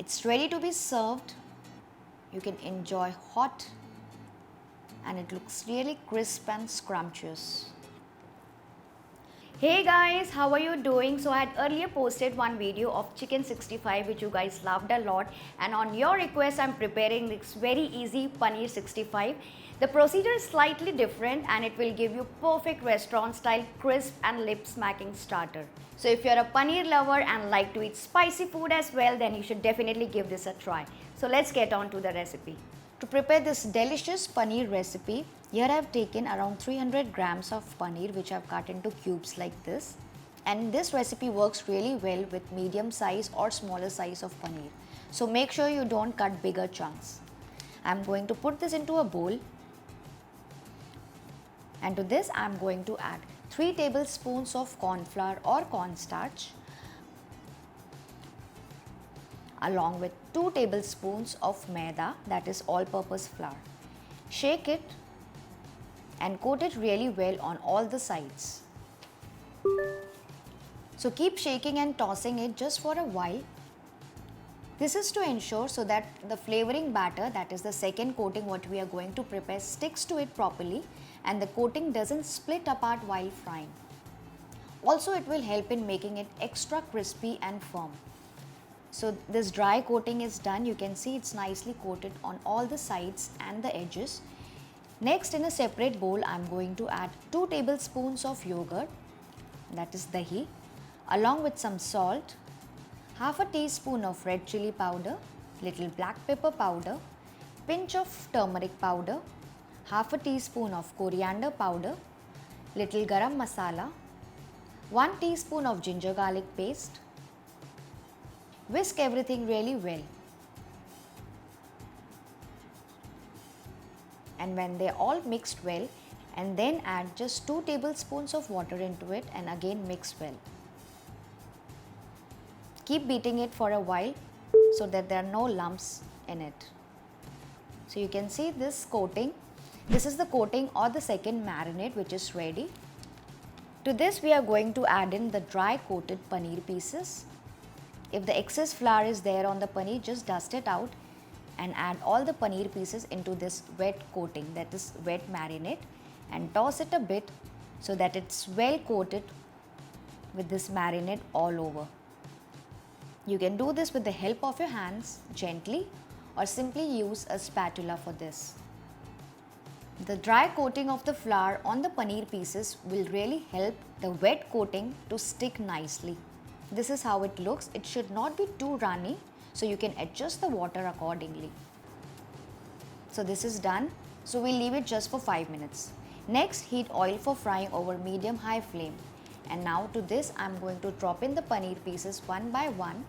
It's ready to be served. You can enjoy hot and it looks really crisp and scrumptious. Hey guys, how are you doing? So I had earlier posted one video of chicken 65 which you guys loved a lot, and on your request I'm preparing this very easy paneer 65. The procedure is slightly different and it will give you perfect restaurant style crisp and lip smacking starter. So if you're a paneer lover and like to eat spicy food as well, then you should definitely give this a try. So let's get on to the recipe. To prepare this delicious paneer recipe, here I have taken around 300 grams of paneer which I have cut into cubes like this. And this recipe works really well with medium size or smaller size of paneer. So make sure you don't cut bigger chunks. I am going to put this into a bowl. And to this I am going to add 3 tablespoons of corn flour or cornstarch, along with 2 tablespoons of maida, that is all-purpose flour. Shake it and coat it really well on all the sides. So keep shaking and tossing it just for a while. This is to ensure so that the flavoring batter, that is the second coating what we are going to prepare, sticks to it properly and the coating doesn't split apart while frying. Also, it will help in making it extra crispy and firm. So this dry coating is done. You can see it's nicely coated on all the sides and the edges. Next, in a separate bowl, I'm going to add 2 tablespoons of yogurt, that is dahi, along with some salt, half a teaspoon of red chili powder, little black pepper powder, pinch of turmeric powder, half a teaspoon of coriander powder, little garam masala, 1 teaspoon of ginger garlic paste. Whisk everything really well. And when they all mixed well, and then add just 2 tablespoons of water into it and again mix well. Keep beating it for a while so that there are no lumps in it. So you can see this coating. This is the coating or the second marinade which is ready. To this we are going to add in the dry coated paneer pieces. If the excess flour is there on the paneer, just dust it out and add all the paneer pieces into this wet coating, that is wet marinade, and toss it a bit so that it's well coated with this marinade all over. You can do this with the help of your hands gently or simply use a spatula for this. The dry coating of the flour on the paneer pieces will really help the wet coating to stick nicely. This is how it looks. It should not be too runny, so you can adjust the water accordingly. So this is done. So we'll leave it just for 5 minutes. Next, heat oil for frying over medium-high flame. And now to this, I'm going to drop in the paneer pieces one by one.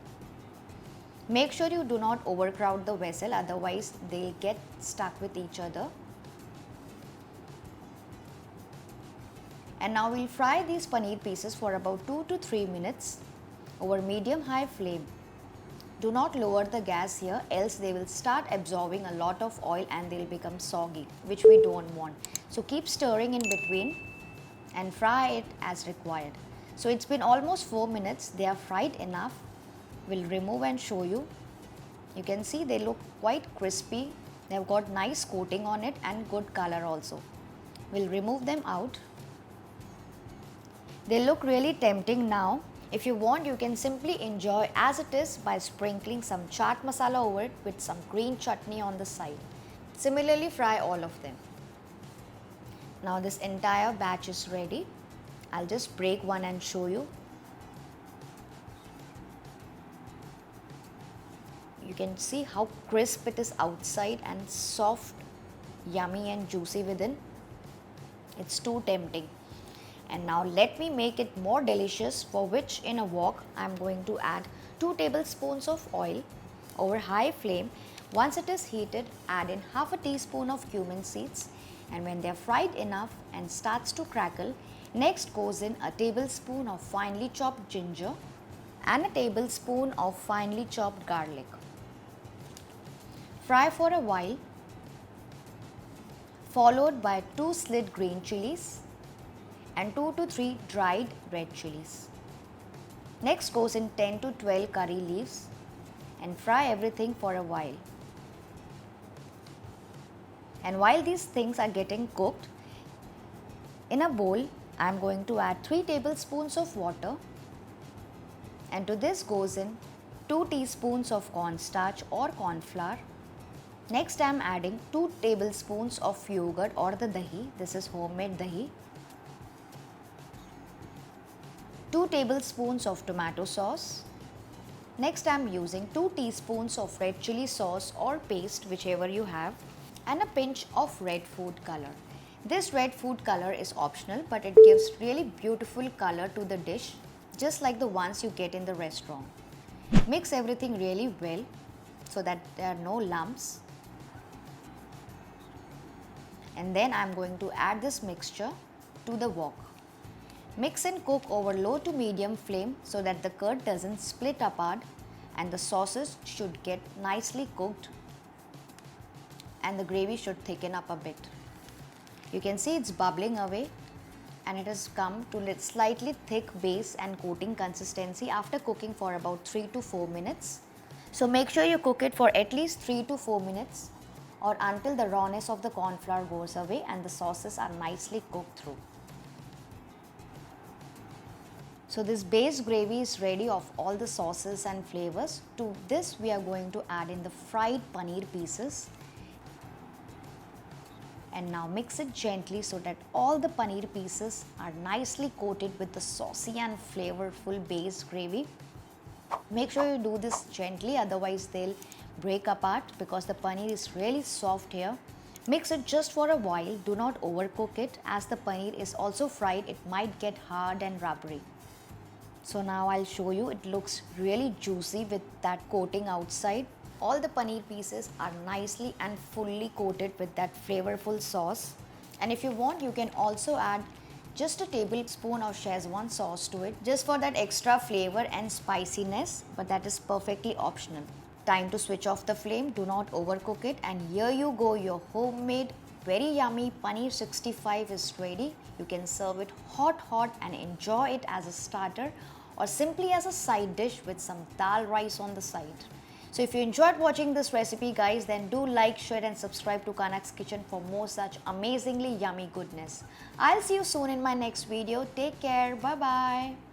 Make sure you do not overcrowd the vessel, otherwise they'll get stuck with each other. And now we'll fry these paneer pieces for about 2 to 3 minutes over medium-high flame. Do not lower the gas here, else they will start absorbing a lot of oil and they'll become soggy, which we don't want. So keep stirring in between and fry it as required. So it's been almost 4 minutes. They are fried enough. We'll remove and show you. You can see they look quite crispy. They've got nice coating on it and good color also. We'll remove them out. They look really tempting now. If you want, you can simply enjoy as it is by sprinkling some chaat masala over it with some green chutney on the side. Similarly, fry all of them. Now this entire batch is ready. I'll just break one and show you. You can see how crisp it is outside and soft, yummy and juicy within. It's too tempting. And now let me make it more delicious, for which in a wok I am going to add 2 tablespoons of oil over high flame. Once it is heated, add in half a teaspoon of cumin seeds, and when they are fried enough and starts to crackle, next goes in a tablespoon of finely chopped ginger and a tablespoon of finely chopped garlic. Fry for a while, followed by 2 slit green chilies and 2 to 3 dried red chilies. Next goes in 10 to 12 curry leaves, and fry everything for a while. And while these things are getting cooked, in a bowl, I am going to add 3 tablespoons of water, and to this goes in 2 teaspoons of cornstarch or corn flour. Next I am adding 2 tablespoons of yogurt or the dahi. This is homemade dahi. 2 tablespoons of tomato sauce. Next I am using 2 teaspoons of red chili sauce or paste, whichever you have, and a pinch of red food color. This red food color is optional, but it gives really beautiful color to the dish, just like the ones you get in the restaurant. Mix everything really well so that there are no lumps. And then I am going to add this mixture to the wok. Mix and cook over low to medium flame so that the curd doesn't split apart and the sauces should get nicely cooked and the gravy should thicken up a bit. You can see it's bubbling away and it has come to a slightly thick base and coating consistency after cooking for about 3 to 4 minutes. So make sure you cook it for at least 3 to 4 minutes or until the rawness of the corn flour goes away and the sauces are nicely cooked through. So this base gravy is ready of all the sauces and flavors. To this we are going to add in the fried paneer pieces. And now mix it gently so that all the paneer pieces are nicely coated with the saucy and flavorful base gravy. Make sure you do this gently, otherwise they'll break apart because the paneer is really soft here. Mix it just for a while, do not overcook it, as the paneer is also fried, it might get hard and rubbery. So now I'll show you, it looks really juicy with that coating outside. All the paneer pieces are nicely and fully coated with that flavorful sauce. And if you want, you can also add just a tablespoon of Szechuan sauce to it, just for that extra flavor and spiciness, but that is perfectly optional. Time to switch off the flame, do not overcook it, and here you go, your homemade very yummy paneer 65 is ready. You can serve it hot and enjoy it as a starter or simply as a side dish with some dal rice on the side. So if you enjoyed watching this recipe guys, then do like, share and subscribe to Kanak's Kitchen for more such amazingly yummy goodness. I'll see you soon in my next video. Take care. Bye bye.